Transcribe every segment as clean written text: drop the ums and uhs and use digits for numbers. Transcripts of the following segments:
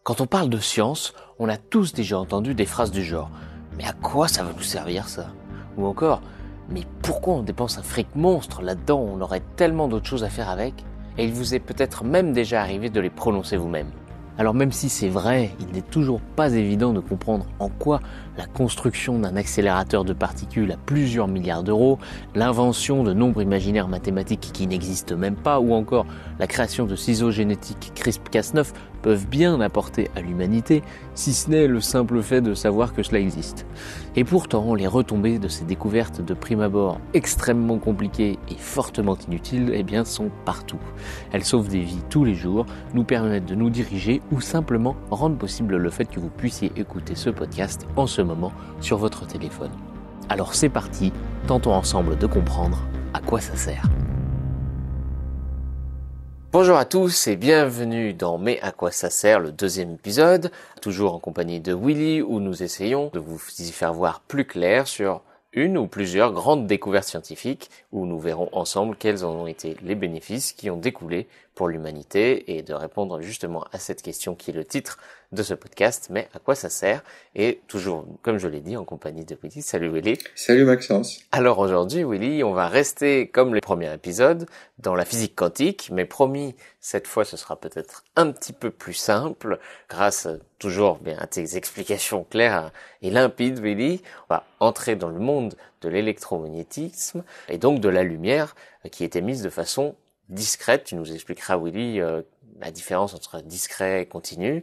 Quand on parle de science, on a tous déjà entendu des phrases du genre « Mais à quoi ça va nous servir ça ?» Ou encore « Mais pourquoi on dépense un fric monstre là-dedans, on aurait tellement d'autres choses à faire avec ?» Et il vous est peut-être même déjà arrivé de les prononcer vous-même. Alors même si c'est vrai, il n'est toujours pas évident de comprendre en quoi la construction d'un accélérateur de particules à plusieurs milliards d'euros, l'invention de nombres imaginaires mathématiques qui n'existent même pas, ou encore la création de ciseaux génétiques CRISPR-Cas9 peuvent bien apporter à l'humanité, si ce n'est le simple fait de savoir que cela existe. Et pourtant, les retombées de ces découvertes de prime abord extrêmement compliquées et fortement inutiles, sont partout. Elles sauvent des vies tous les jours, nous permettent de nous diriger ou simplement rendent possible le fait que vous puissiez écouter ce podcast en ce moment sur votre téléphone. Alors c'est parti, tentons ensemble de comprendre à quoi ça sert. Bonjour à tous et bienvenue dans Mais à quoi ça sert, le deuxième épisode, toujours en compagnie de Willy, où nous essayons de vous y faire voir plus clair sur une ou plusieurs grandes découvertes scientifiques, où nous verront ensemble quels en ont été les bénéfices qui ont découlé pour l'humanité, et de répondre justement à cette question qui est le titre de ce podcast, mais à quoi ça sert? Et toujours, comme je l'ai dit, en compagnie de Willy. Salut Willy. Salut Maxence. Alors aujourd'hui, Willy, on va rester comme les premiers épisodes dans la physique quantique, mais promis, cette fois ce sera peut-être un petit peu plus simple, grâce toujours à tes explications claires et limpides, Willy. On va entrer dans le monde de l'électromagnétisme et donc de la lumière qui est émise de façon discrète. Tu nous expliqueras, Willy, la différence entre discret et continu,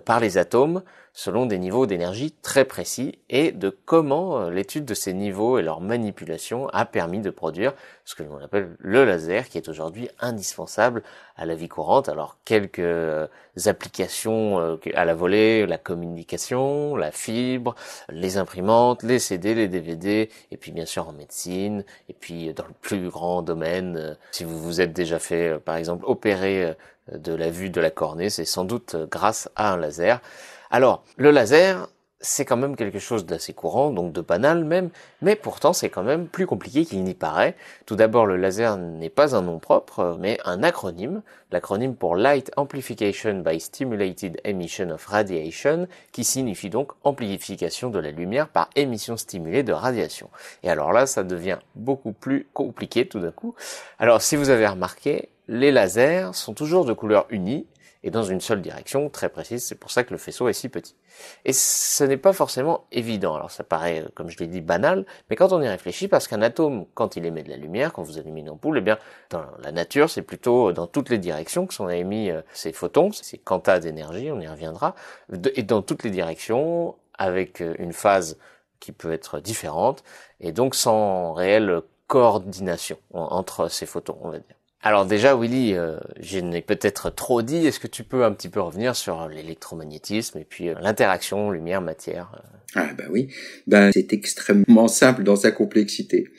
par les atomes, selon des niveaux d'énergie très précis, et de comment l'étude de ces niveaux et leur manipulation a permis de produire ce que l'on appelle le laser, qui est aujourd'hui indispensable à la vie courante. Alors, quelques applications à la volée, la communication, la fibre, les imprimantes, les CD, les DVD, et puis bien sûr en médecine, et puis dans le plus grand domaine, si vous vous êtes déjà fait, par exemple, opérer de la vue de la cornée, c'est sans doute grâce à un laser. Alors, le laser, c'est quand même quelque chose d'assez courant, donc de banal même, mais pourtant c'est quand même plus compliqué qu'il n'y paraît. Tout d'abord, le laser n'est pas un nom propre, mais un acronyme, l'acronyme pour Light Amplification by Stimulated Emission of Radiation, qui signifie donc amplification de la lumière par émission stimulée de radiation. Et alors là, ça devient beaucoup plus compliqué tout d'un coup. Alors, si vous avez remarqué, les lasers sont toujours de couleur unie, et dans une seule direction, très précise, c'est pour ça que le faisceau est si petit. Et ce n'est pas forcément évident, alors ça paraît, comme je l'ai dit, banal, mais quand on y réfléchit, parce qu'un atome, quand il émet de la lumière, quand vous allumez une ampoule, dans la nature, c'est plutôt dans toutes les directions que sont émis ces photons, ces quantas d'énergie, on y reviendra, et dans toutes les directions, avec une phase qui peut être différente, et donc sans réelle coordination entre ces photons, on va dire. Alors déjà, Willy, je n'ai peut-être trop dit, est-ce que tu peux un petit peu revenir sur l'électromagnétisme et puis l'interaction lumière-matière Oui, c'est extrêmement simple dans sa complexité.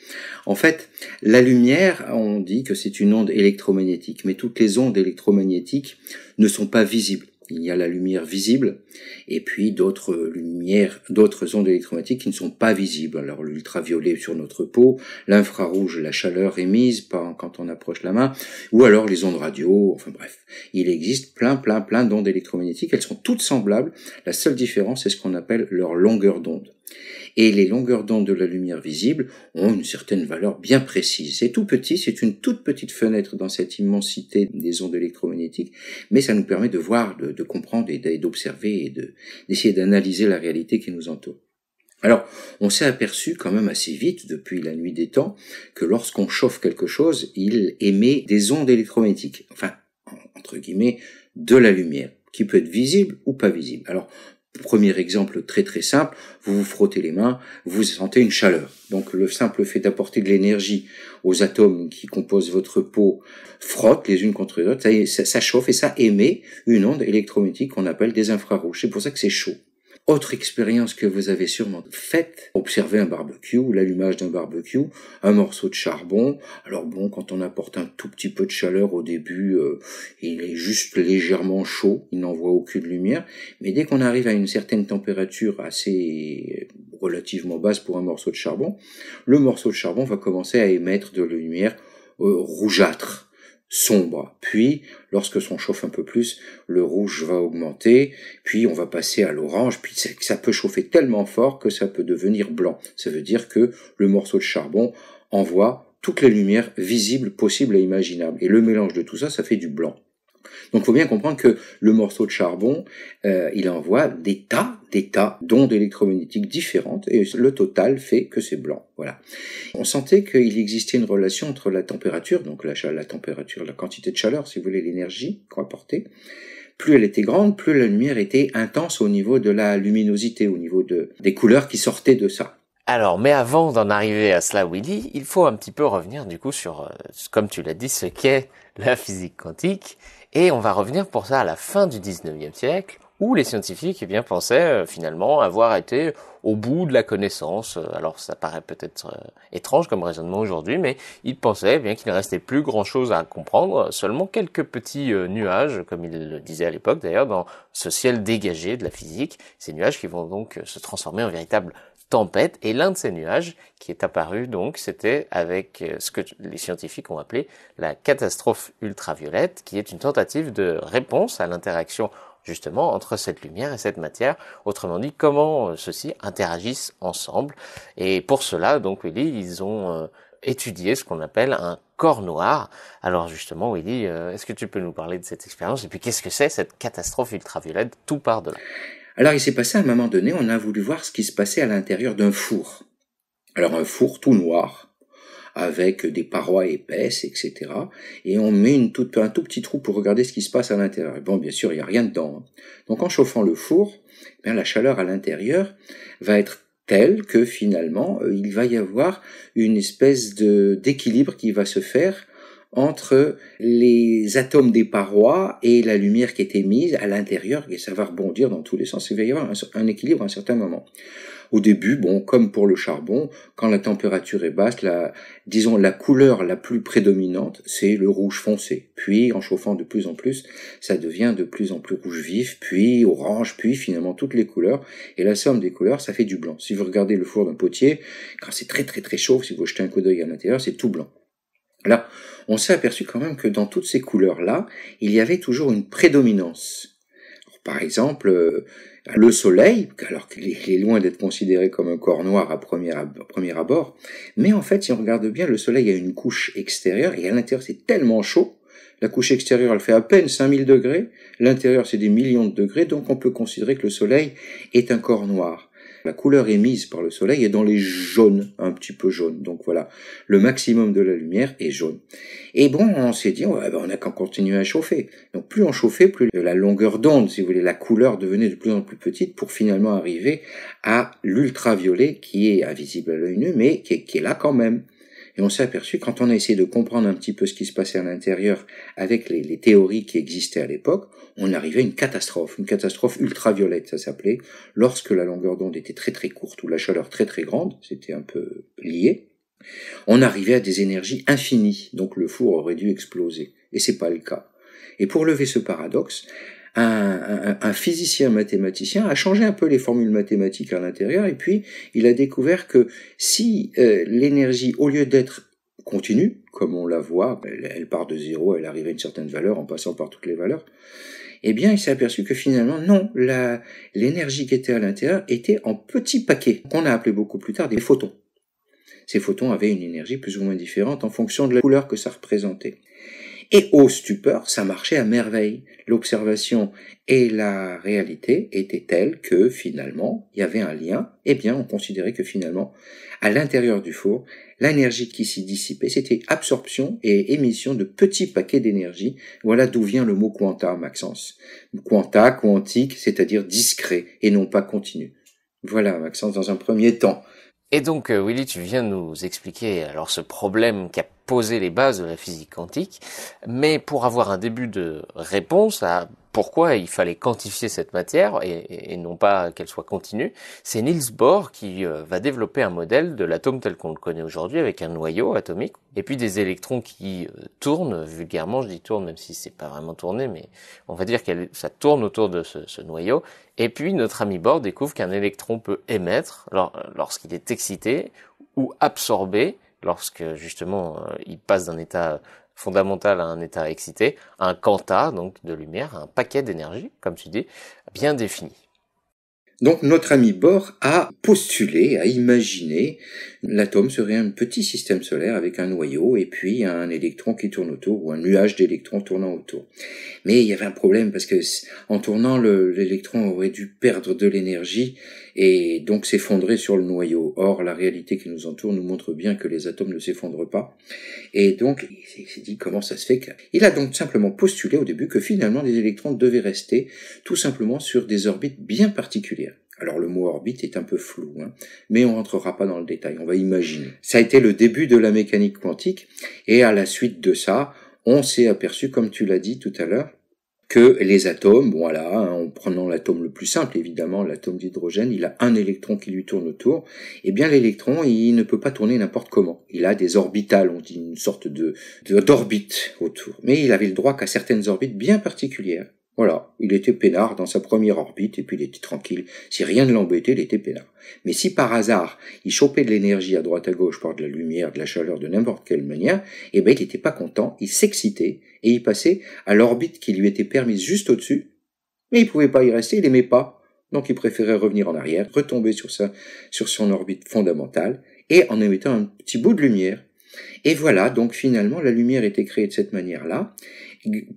En fait, la lumière, on dit que c'est une onde électromagnétique, mais toutes les ondes électromagnétiques ne sont pas visibles. Il y a la lumière visible et puis d'autres ondes électromagnétiques qui ne sont pas visibles. Alors l'ultraviolet sur notre peau, l'infrarouge, la chaleur émise quand on approche la main, ou alors les ondes radio, enfin bref. Il existe plein d'ondes électromagnétiques. Elles sont toutes semblables. La seule différence, c'est ce qu'on appelle leur longueur d'onde. Et les longueurs d'onde de la lumière visible ont une certaine valeur bien précise. C'est tout petit, c'est une toute petite fenêtre dans cette immensité des ondes électromagnétiques, mais ça nous permet de voir, de comprendre et d'observer et d'essayer d'analyser la réalité qui nous entoure. Alors, on s'est aperçu quand même assez vite, depuis la nuit des temps, que lorsqu'on chauffe quelque chose, il émet des ondes électromagnétiques, enfin, entre guillemets, de la lumière, qui peut être visible ou pas visible. Alors, premier exemple très simple, vous vous frottez les mains, vous sentez une chaleur. Donc le simple fait d'apporter de l'énergie aux atomes qui composent votre peau frottent les unes contre les autres, ça chauffe et ça émet une onde électromagnétique qu'on appelle des infrarouges. C'est pour ça que c'est chaud. Autre expérience que vous avez sûrement faite, observez un barbecue, l'allumage d'un barbecue, un morceau de charbon. Alors quand on apporte un tout petit peu de chaleur au début, il est juste légèrement chaud, il n'envoie aucune lumière. Mais dès qu'on arrive à une certaine température assez relativement basse pour un morceau de charbon, le morceau de charbon va commencer à émettre de la lumière rougeâtre. sombre. Puis, lorsque on chauffe un peu plus, le rouge va augmenter, puis on va passer à l'orange, puis ça peut chauffer tellement fort que ça peut devenir blanc. Ça veut dire que le morceau de charbon envoie toutes les lumières visibles, possibles et imaginables. Et le mélange de tout ça, ça fait du blanc. Donc il faut bien comprendre que le morceau de charbon, il envoie des tas d'ondes électromagnétiques différentes, et le total fait que c'est blanc. Voilà. On sentait qu'il existait une relation entre la température, donc la température, la quantité de chaleur, si vous voulez, l'énergie qu'on apportait. Plus elle était grande, plus la lumière était intense au niveau de la luminosité, au niveau des couleurs qui sortaient de ça. Alors, mais avant d'en arriver à cela, Willy, il faut un petit peu revenir du coup sur, comme tu l'as dit, ce qu'est la physique quantique. Et on va revenir pour ça à la fin du 19e siècle, où les scientifiques pensaient finalement avoir été au bout de la connaissance. Alors ça paraît peut-être étrange comme raisonnement aujourd'hui, mais ils pensaient bien qu'il ne restait plus grand-chose à comprendre, seulement quelques petits nuages, comme ils le disaient à l'époque d'ailleurs, dans ce ciel dégagé de la physique. Ces nuages qui vont donc se transformer en véritables tempête, et l'un de ces nuages qui est apparu donc, c'était avec ce que les scientifiques ont appelé la catastrophe ultraviolette, qui est une tentative de réponse à l'interaction justement entre cette lumière et cette matière, autrement dit comment ceux-ci interagissent ensemble. Et pour cela, donc Willy, ils ont étudié ce qu'on appelle un corps noir. Alors justement, Willy, est-ce que tu peux nous parler de cette expérience, et puis qu'est-ce que c'est cette catastrophe ultraviolette, tout part de là? Alors il s'est passé à un moment donné, on a voulu voir ce qui se passait à l'intérieur d'un four. Alors un four tout noir, avec des parois épaisses, etc. Et on met un tout petit trou pour regarder ce qui se passe à l'intérieur. Et bon, bien sûr, il n'y a rien dedans. Donc en chauffant le four, la chaleur à l'intérieur va être telle que finalement, il va y avoir une espèce d'équilibre qui va se faire entre les atomes des parois et la lumière qui est émise à l'intérieur, et ça va rebondir dans tous les sens. Il va y avoir un équilibre à un certain moment. Au début, bon, comme pour le charbon, quand la température est basse, la couleur la plus prédominante, c'est le rouge foncé. Puis, en chauffant de plus en plus, ça devient de plus en plus rouge vif, puis orange, puis finalement toutes les couleurs. Et la somme des couleurs, ça fait du blanc. Si vous regardez le four d'un potier, quand c'est très très très chaud, si vous jetez un coup d'œil à l'intérieur, c'est tout blanc. Là, on s'est aperçu quand même que dans toutes ces couleurs-là, il y avait toujours une prédominance. Alors, par exemple, le soleil, alors qu'il est loin d'être considéré comme un corps noir à premier abord, mais en fait, si on regarde bien, le soleil a une couche extérieure, et à l'intérieur, c'est tellement chaud, la couche extérieure, elle fait à peine 5000 degrés, l'intérieur, c'est des millions de degrés, donc on peut considérer que le soleil est un corps noir. La couleur émise par le soleil est dans les jaunes, un petit peu jaune. Donc voilà, le maximum de la lumière est jaune. Et bon, on s'est dit, on n'a qu'à continuer à chauffer. Donc plus on chauffait, plus la longueur d'onde, si vous voulez, la couleur devenait de plus en plus petite pour finalement arriver à l'ultraviolet qui est invisible à l'œil nu, mais qui est là quand même. Et on s'est aperçu, quand on a essayé de comprendre un petit peu ce qui se passait à l'intérieur avec les théories qui existaient à l'époque, on arrivait à une catastrophe ultraviolette, ça s'appelait, lorsque la longueur d'onde était très très courte ou la chaleur très très grande, c'était un peu lié, on arrivait à des énergies infinies, donc le four aurait dû exploser. Et c'est pas le cas. Et pour lever ce paradoxe, un physicien mathématicien a changé un peu les formules mathématiques à l'intérieur, et puis il a découvert que si l'énergie, au lieu d'être continue, comme on la voit, elle part de zéro, elle arrive à une certaine valeur en passant par toutes les valeurs, eh bien il s'est aperçu que finalement non, l'énergie qui était à l'intérieur était en petits paquets, qu'on a appelé beaucoup plus tard des photons. Ces photons avaient une énergie plus ou moins différente en fonction de la couleur que ça représentait. Et au stupeur, ça marchait à merveille. L'observation et la réalité étaient telles que finalement, il y avait un lien. Eh bien, on considérait que finalement, à l'intérieur du four, l'énergie qui s'y dissipait, c'était absorption et émission de petits paquets d'énergie. Voilà d'où vient le mot quanta, Maxence. Quanta, quantique, c'est-à-dire discret et non pas continu. Voilà, Maxence, dans un premier temps. Et donc, Willy, tu viens de nous expliquer alors ce problème qui a posé les bases de la physique quantique, mais pour avoir un début de réponse à pourquoi il fallait quantifier cette matière et non pas qu'elle soit continue, c'est Niels Bohr qui va développer un modèle de l'atome tel qu'on le connaît aujourd'hui avec un noyau atomique et puis des électrons qui tournent, vulgairement je dis tournent même si c'est pas vraiment tourné, mais on va dire que ça tourne autour de ce noyau. Et puis notre ami Bohr découvre qu'un électron peut émettre lorsqu'il est excité ou absorber lorsque justement il passe d'un état fondamentale à un état excité, un quanta, donc de lumière, un paquet d'énergie, comme tu dis, bien défini. Donc notre ami Bohr a postulé, a imaginé, l'atome serait un petit système solaire avec un noyau et puis un électron qui tourne autour, ou un nuage d'électrons tournant autour. Mais il y avait un problème parce que en tournant, l'électron aurait dû perdre de l'énergie et donc s'effondrer sur le noyau. Or, la réalité qui nous entoure nous montre bien que les atomes ne s'effondrent pas. Et donc, il s'est dit comment ça se fait il a donc simplement postulé au début que finalement les électrons devaient rester tout simplement sur des orbites bien particulières. Alors le mot orbite est un peu flou, mais on rentrera pas dans le détail, on va imaginer. Ça a été le début de la mécanique quantique, et à la suite de ça, on s'est aperçu, comme tu l'as dit tout à l'heure, que les atomes, voilà, en prenant l'atome le plus simple, évidemment, l'atome d'hydrogène, il a un électron qui lui tourne autour. Eh bien, l'électron, il ne peut pas tourner n'importe comment. Il a des orbitales, on dit une sorte d'orbite autour. Mais il avait le droit qu'à certaines orbites bien particulières. Voilà, il était peinard dans sa première orbite, et puis il était tranquille. Si rien ne l'embêtait, il était peinard. Mais si par hasard, il chopait de l'énergie à droite à gauche par de la lumière, de la chaleur, de n'importe quelle manière, eh ben il n'était pas content, il s'excitait, et il passait à l'orbite qui lui était permise juste au-dessus, mais il pouvait pas y rester, il aimait pas. Donc il préférait revenir en arrière, retomber sur son orbite fondamentale, et en émettant un petit bout de lumière. Et voilà, donc finalement, la lumière était créée de cette manière-là,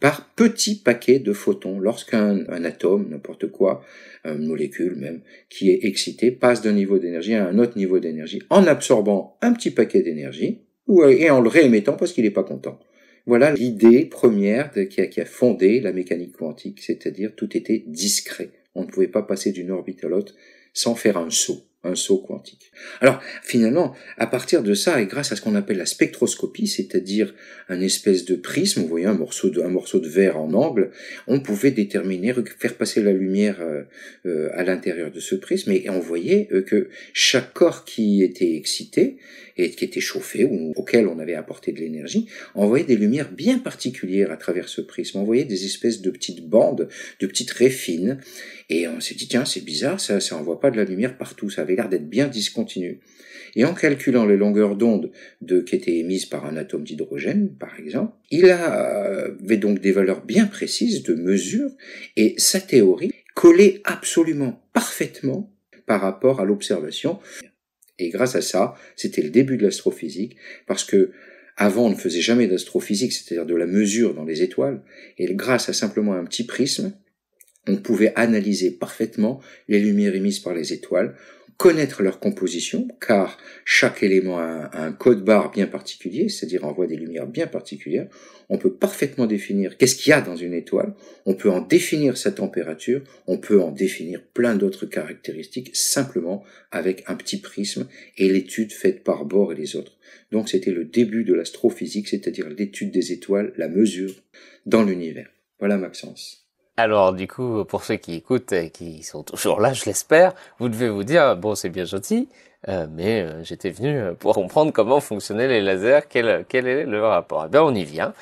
par petits paquets de photons. Lorsqu'un atome, n'importe quoi, une molécule même, qui est excitée, passe d'un niveau d'énergie à un autre niveau d'énergie, en absorbant un petit paquet d'énergie, et en le réémettant parce qu'il n'est pas content. Voilà l'idée première qui a fondé la mécanique quantique, c'est-à-dire tout était discret. On ne pouvait pas passer d'une orbite à l'autre sans faire un saut quantique. Alors, finalement, à partir de ça, et grâce à ce qu'on appelle la spectroscopie, c'est-à-dire un espèce de prisme, vous voyez, un morceau de verre en angle, on pouvait déterminer, faire passer la lumière à l'intérieur de ce prisme, et on voyait que chaque corps qui était excité, et qui était chauffé, ou auquel on avait apporté de l'énergie, envoyait des lumières bien particulières à travers ce prisme. On voyait des espèces de petites bandes, de petites raies fines, et on s'est dit, tiens, c'est bizarre, ça envoie pas de la lumière partout, ça avait l'air d'être bien discontinu. Et en calculant les longueurs d'onde qui étaient émises par un atome d'hydrogène, par exemple, il avait donc des valeurs bien précises de mesure, et sa théorie collait absolument parfaitement par rapport à l'observation. Et grâce à ça, c'était le début de l'astrophysique, parce que avant on ne faisait jamais d'astrophysique, c'est-à-dire de la mesure dans les étoiles, et grâce à simplement un petit prisme, on pouvait analyser parfaitement les lumières émises par les étoiles, connaître leur composition, car chaque élément a un code barre bien particulier, c'est-à-dire envoie des lumières bien particulières. On peut parfaitement définir qu'est-ce qu'il y a dans une étoile, on peut en définir sa température, on peut en définir plein d'autres caractéristiques simplement avec un petit prisme et l'étude faite par Bohr et les autres. Donc c'était le début de l'astrophysique, c'est-à-dire l'étude des étoiles, la mesure dans l'univers. Voilà Maxence. Alors du coup, pour ceux qui écoutent et qui sont toujours là, je l'espère, vous devez vous dire, bon c'est bien gentil, mais j'étais venu pour comprendre comment fonctionnaient les lasers, quel est le rapport. Eh bien on y vient,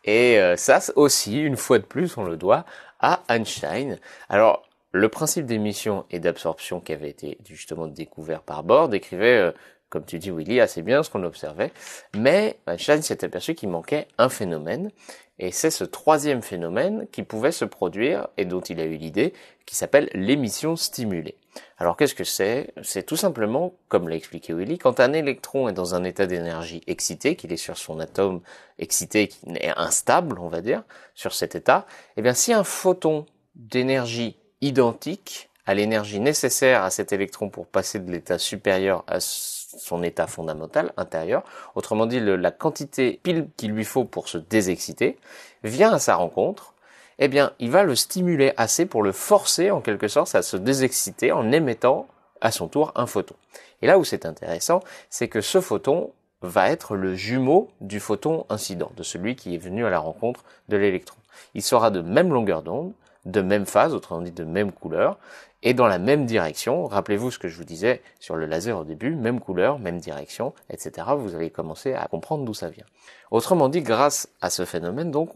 et ça aussi, une fois de plus, on le doit à Einstein. Alors le principe d'émission et d'absorption qui avait été justement découvert par Bohr décrivait, comme tu dis Willy, assez bien ce qu'on observait, mais Einstein s'est aperçu qu'il manquait un phénomène, et c'est ce troisième phénomène qui pouvait se produire, et dont il a eu l'idée, qui s'appelle l'émission stimulée. Alors qu'est-ce que c'est ? C'est tout simplement, comme l'a expliqué Willy, quand un électron est dans un état d'énergie excité, qu'il est sur son atome excité, qui est instable, on va dire, sur cet état, eh bien si un photon d'énergie identique à l'énergie nécessaire à cet électron pour passer de l'état supérieur à son état fondamental intérieur, autrement dit la quantité pile qu'il lui faut pour se désexciter, vient à sa rencontre, eh bien il va le stimuler assez pour le forcer en quelque sorte à se désexciter en émettant à son tour un photon. Et là où c'est intéressant, c'est que ce photon va être le jumeau du photon incident, de celui qui est venu à la rencontre de l'électron. Il sera de même longueur d'onde, de même phase, autrement dit de même couleur, et dans la même direction. Rappelez-vous ce que je vous disais sur le laser au début, même couleur, même direction, etc. Vous allez commencer à comprendre d'où ça vient. Autrement dit, grâce à ce phénomène, donc,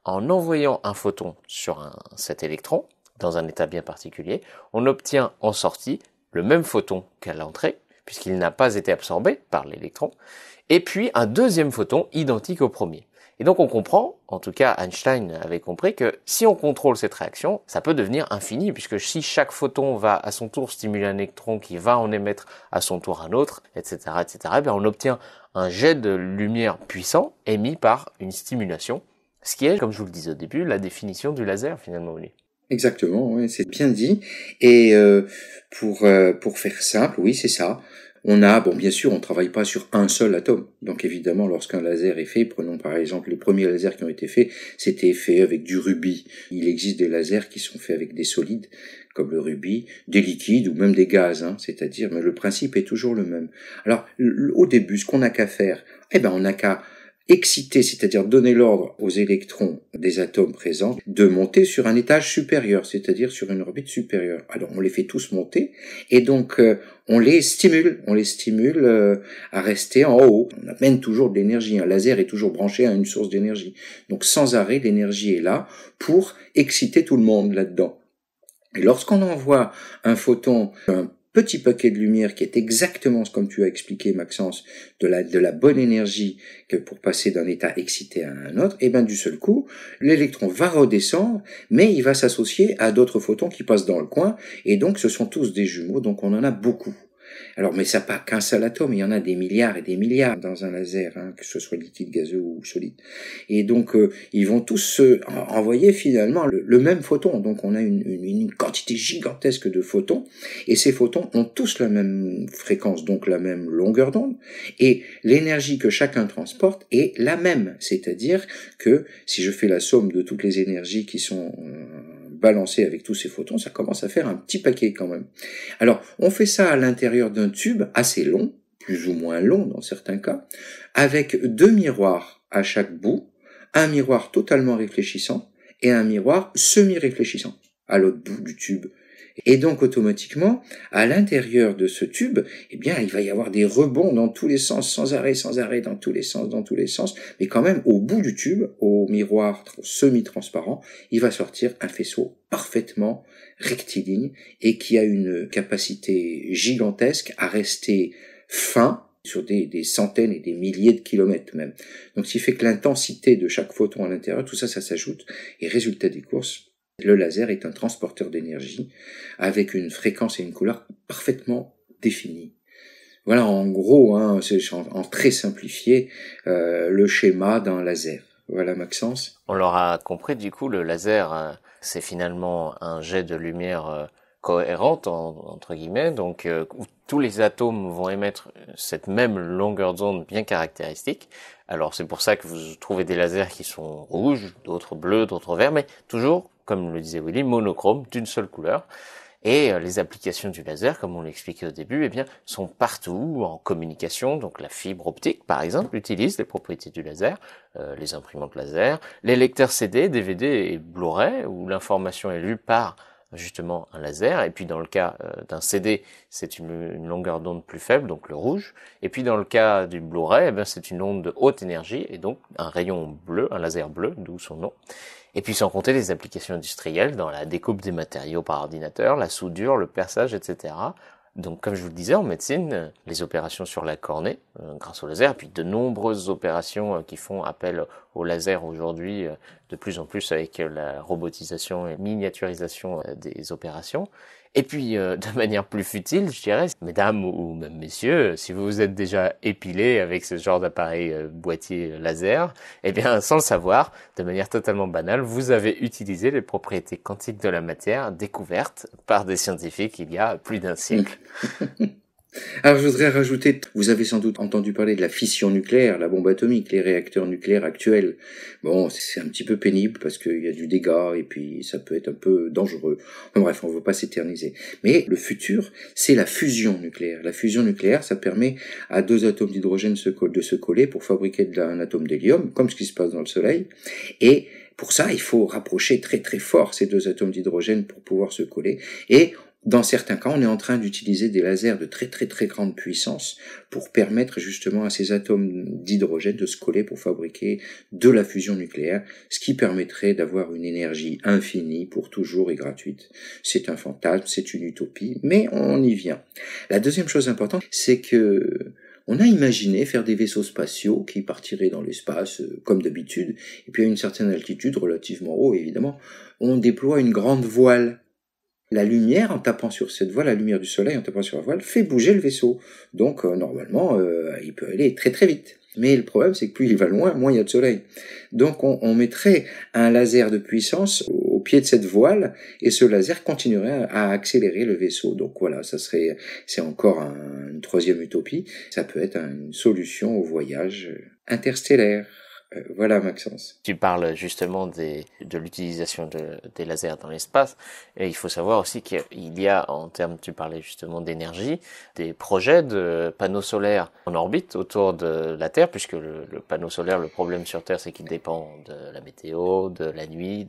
en envoyant un photon sur cet électron, dans un état bien particulier, on obtient en sortie le même photon qu'à l'entrée, puisqu'il n'a pas été absorbé par l'électron, et puis un deuxième photon identique au premier. Et donc on comprend, en tout cas Einstein avait compris que si on contrôle cette réaction, ça peut devenir infini, puisque si chaque photon va à son tour stimuler un électron qui va en émettre à son tour un autre, etc., etc., bien on obtient un jet de lumière puissant émis par une stimulation, ce qui est, comme je vous le disais au début, la définition du laser finalement, Oli. Exactement, oui, c'est bien dit. Et pour faire simple, oui, c'est ça. On a, bon, bien sûr, on travaille pas sur un seul atome. Donc évidemment, lorsqu'un laser est fait, prenons par exemple les premiers lasers qui ont été faits, c'était fait avec du rubis. Il existe des lasers qui sont faits avec des solides, comme le rubis, des liquides ou même des gaz, hein, c'est-à-dire, mais le principe est toujours le même. Alors, au début, ce qu'on n'a qu'à faire, on n'a qu'à exciter, c'est-à-dire donner l'ordre aux électrons des atomes présents de monter sur un étage supérieur, c'est-à-dire sur une orbite supérieure. Alors on les fait tous monter et donc on les stimule à rester en haut. On amène toujours de l'énergie, un laser est toujours branché à une source d'énergie. Donc sans arrêt, l'énergie est là pour exciter tout le monde là-dedans. Et lorsqu'on envoie un photon, un petit paquet de lumière qui est exactement, comme tu as expliqué Maxence, de la bonne énergie que pour passer d'un état excité à un autre, et du seul coup, l'électron va redescendre, mais il va s'associer à d'autres photons qui passent dans le coin, et donc ce sont tous des jumeaux, donc on en a beaucoup. Alors, mais ça pas qu'un seul atome, il y en a des milliards et des milliards dans un laser, hein, que ce soit liquide, gazeux ou solide. Et donc, ils vont tous envoyer finalement le même photon. Donc, on a une quantité gigantesque de photons, et ces photons ont tous la même fréquence, donc la même longueur d'onde, et l'énergie que chacun transporte est la même. C'est-à-dire que si je fais la somme de toutes les énergies qui sont balancées avec tous ces photons, ça commence à faire un petit paquet quand même. Alors, on fait ça à l'intérieur d'un tube assez long, plus ou moins long dans certains cas, avec 2 miroirs à chaque bout, un miroir totalement réfléchissant et un miroir semi-réfléchissant à l'autre bout du tube. Et donc automatiquement, à l'intérieur de ce tube, il va y avoir des rebonds dans tous les sens, sans arrêt, dans tous les sens, mais quand même au bout du tube, au miroir semi-transparent, il va sortir un faisceau parfaitement rectiligne et qui a une capacité gigantesque à rester fin sur des centaines et des milliers de kilomètres même. Donc ce qui fait que l'intensité de chaque photon à l'intérieur, tout ça, ça s'ajoute, et résultat des courses, le laser est un transporteur d'énergie avec une fréquence et une couleur parfaitement définies. Voilà, en gros, c'est en très simplifié, le schéma d'un laser. Voilà, Maxence. On l'aura compris, du coup, le laser, c'est finalement un jet de lumière cohérente, entre guillemets, donc où tous les atomes vont émettre cette même longueur d'onde bien caractéristique. Alors c'est pour ça que vous trouvez des lasers qui sont rouges, d'autres bleus, d'autres verts, mais toujours, comme le disait Willy, monochrome, d'une seule couleur. Et les applications du laser, comme on l'expliquait au début, sont partout en communication. Donc la fibre optique, par exemple, utilise les propriétés du laser, les imprimantes laser, les lecteurs CD, DVD et Blu-ray, où l'information est lue par justement un laser. Et puis dans le cas d'un CD, c'est une longueur d'onde plus faible, donc le rouge. Et puis dans le cas du Blu-ray, c'est une onde de haute énergie et donc un rayon bleu, un laser bleu, d'où son nom. Et puis sans compter les applications industrielles dans la découpe des matériaux par ordinateur, la soudure, le perçage, etc. Donc comme je vous le disais, en médecine, les opérations sur la cornée, grâce au laser, et puis de nombreuses opérations qui font appel au laser aujourd'hui, de plus en plus avec la robotisation et miniaturisation des opérations. Et puis, de manière plus futile, je dirais, mesdames ou même messieurs, si vous vous êtes déjà épilé avec ce genre d'appareil boîtier laser, sans le savoir, de manière totalement banale, vous avez utilisé les propriétés quantiques de la matière découvertes par des scientifiques il y a plus d'un siècle. Alors je voudrais rajouter, vous avez sans doute entendu parler de la fission nucléaire, la bombe atomique, les réacteurs nucléaires actuels. Bon, c'est un petit peu pénible parce qu'il y a du dégât et puis ça peut être un peu dangereux. Enfin, bref, on ne veut pas s'éterniser. Mais le futur, c'est la fusion nucléaire. La fusion nucléaire, ça permet à 2 atomes d'hydrogène de se coller pour fabriquer un atome d'hélium, comme ce qui se passe dans le Soleil. Et pour ça, il faut rapprocher très très fort ces 2 atomes d'hydrogène pour pouvoir se coller. Et dans certains cas, on est en train d'utiliser des lasers de très très très grande puissance pour permettre justement à ces atomes d'hydrogène de se coller pour fabriquer de la fusion nucléaire, ce qui permettrait d'avoir une énergie infinie pour toujours et gratuite. C'est un fantasme, c'est une utopie, mais on y vient. La deuxième chose importante, c'est que on a imaginé faire des vaisseaux spatiaux qui partiraient dans l'espace comme d'habitude, et puis à une certaine altitude, relativement haut évidemment, on déploie une grande voile. La lumière, en tapant sur cette voile, la lumière du soleil en tapant sur la voile, fait bouger le vaisseau. Donc normalement, il peut aller très très vite. Mais le problème, c'est que plus il va loin, moins il y a de soleil. Donc on mettrait un laser de puissance au pied de cette voile, et ce laser continuerait à accélérer le vaisseau. Donc voilà, c'est encore une troisième utopie. Ça peut être une solution au voyage interstellaire. Voilà, Maxence. Tu parles justement de l'utilisation des lasers dans l'espace, et il faut savoir aussi qu'il y a, en termes, tu parlais justement d'énergie, des projets de panneaux solaires en orbite autour de la Terre, puisque le panneau solaire, le problème sur Terre, c'est qu'il dépend de la météo, de la nuit.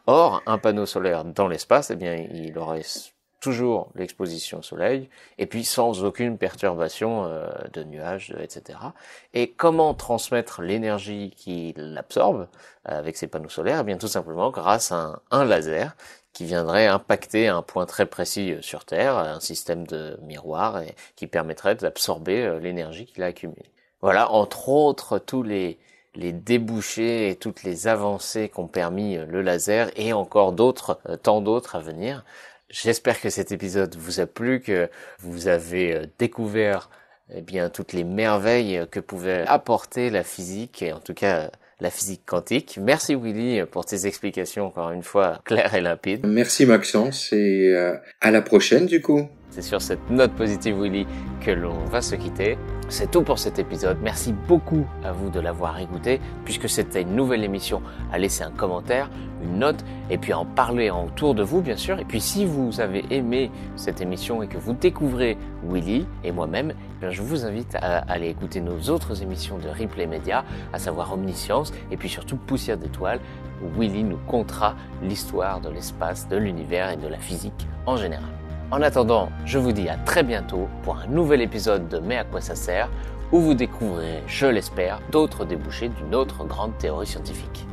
Or, un panneau solaire dans l'espace, eh bien, il aurait toujours l'exposition au soleil, et puis sans aucune perturbation de nuages, etc. Et comment transmettre l'énergie qu'il absorbe avec ces panneaux solaires? Eh bien, tout simplement grâce à un laser qui viendrait impacter un point très précis sur Terre, un système de miroir, et qui permettrait d'absorber l'énergie qu'il a accumulée. Voilà, entre autres, tous les débouchés et toutes les avancées qu'ont permis le laser, et encore d'autres, tant d'autres à venir. J'espère que cet épisode vous a plu, que vous avez découvert bien toutes les merveilles que pouvait apporter la physique, et en tout cas la physique quantique. Merci Willy pour tes explications, encore une fois claires et limpides. Merci Maxence, et à la prochaine du coup. C'est sur cette note positive, Willy, que l'on va se quitter. C'est tout pour cet épisode. Merci beaucoup à vous de l'avoir écouté. Puisque c'était une nouvelle émission, à laisser un commentaire, une note, et puis à en parler autour de vous, bien sûr. Et puis si vous avez aimé cette émission et que vous découvrez Willy et moi-même, je vous invite à aller écouter nos autres émissions de Replay Media, à savoir Omniscience, et puis surtout Poussière d'étoiles, où Willy nous contera l'histoire de l'espace, de l'univers et de la physique en général. En attendant, je vous dis à très bientôt pour un nouvel épisode de Mais à quoi ça sert, où vous découvrirez, je l'espère, d'autres débouchés d'une autre grande théorie scientifique.